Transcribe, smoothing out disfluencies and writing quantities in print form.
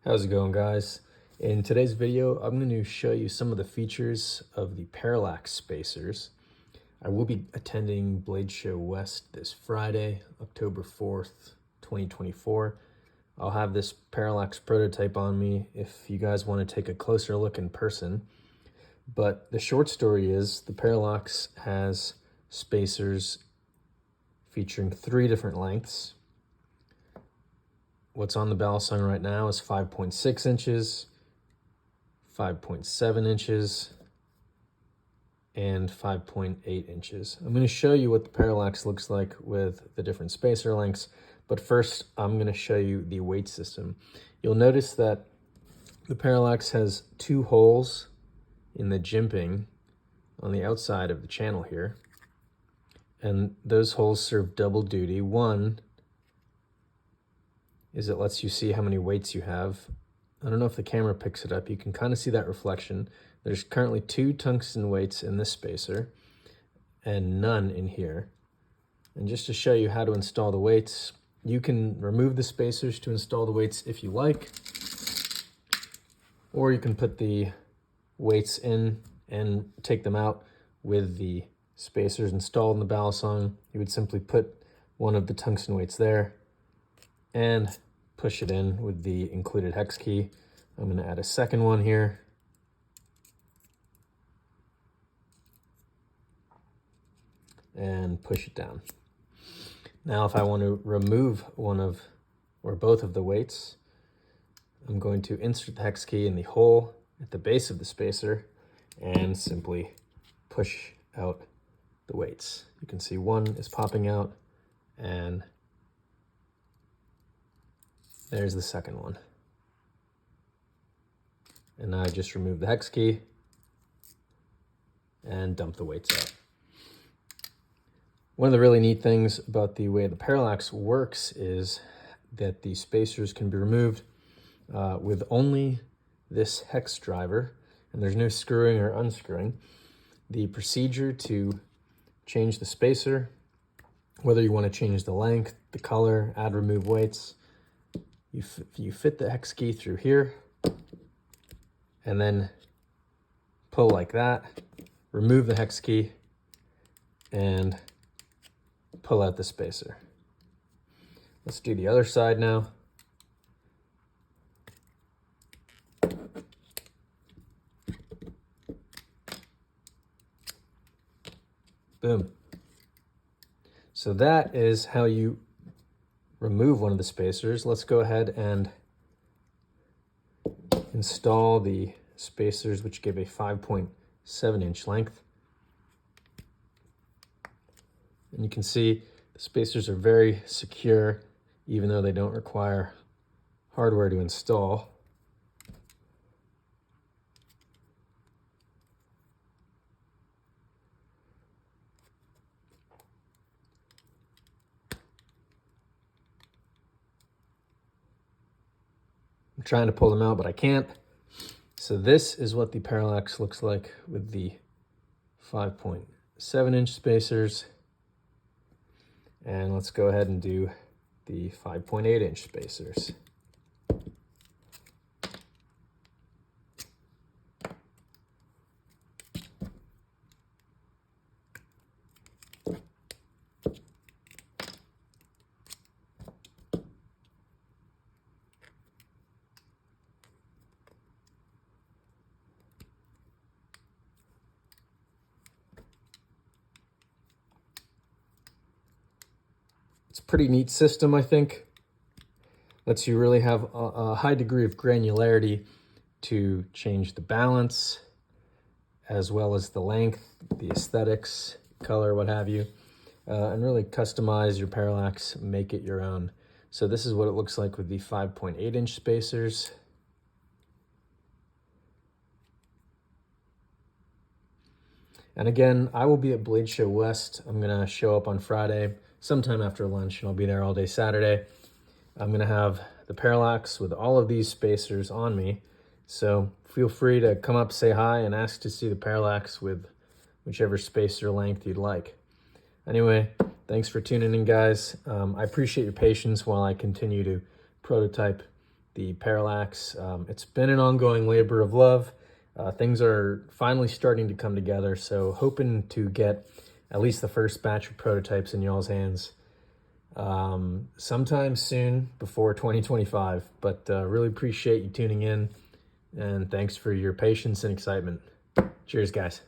How's it going, guys? In today's video, I'm going to show you some of the features of the Parallax spacers. I will be attending Blade Show West this Friday, October 4th, 2024. I'll have this Parallax prototype on me if you guys want to take a closer look in person. But the short story is the Parallax has spacers featuring 3 different lengths. What's on the Balisong right now is 5.6 inches, 5.7 inches, and 5.8 inches. I'm going to show you what the Parallax looks like with the different spacer lengths, but first I'm going to show you the weight system. You'll notice that the Parallax has 2 holes in the jimping on the outside of the channel here, and those holes serve double duty. One is it lets you see how many weights you have. I don't know if the camera picks it up. You can kind of see that reflection. There's currently 2 tungsten weights in this spacer and none in here. And just to show you how to install the weights, you can remove the spacers to install the weights if you like, or you can put the weights in and take them out with the spacers installed in the Balisong. You would simply put one of the tungsten weights there and push it in with the included hex key. I'm going to add a second one here. And push it down. Now if I want to remove one of or both of the weights, I'm going to insert the hex key in the hole at the base of the spacer and simply push out the weights. You can see one is popping out, and there's the second one. And now I just remove the hex key and dump the weights out. One of the really neat things about the way the Parallax works is that the spacers can be removed with only this hex driver, and there's no screwing or unscrewing. The procedure to change the spacer, whether you want to change the length, the color, add, remove weights, you fit the hex key through here and then pull like that, remove the hex key, and pull out the spacer. Let's do the other side now. Boom. So that is how you remove one of the spacers. Let's go ahead and install the spacers, which give a 5.7 inch length. And you can see the spacers are very secure, even though they don't require hardware to install. I'm trying to pull them out, but I can't. So this is what the Parallax looks like with the 5.7 inch spacers. And let's go ahead and do the 5.8 inch spacers. It's a pretty neat system, I think. Lets you really have a high degree of granularity to change the balance, as well as the length, the aesthetics, color, what have you, and really customize your Parallax, make it your own. So this is what it looks like with the 5.8 inch spacers. And again, I will be at Blade Show West. I'm gonna show up on Friday, sometime after lunch, and I'll be there all day Saturday. I'm gonna have the Parallax with all of these spacers on me. So feel free to come up, say hi, and ask to see the Parallax with whichever spacer length you'd like. Anyway, thanks for tuning in, guys. I appreciate your patience while I continue to prototype the Parallax. It's been an ongoing labor of love. Things are finally starting to come together, so hoping to get at least the first batch of prototypes in y'all's hands sometime soon before 2025. But really appreciate you tuning in, and thanks for your patience and excitement. Cheers, guys.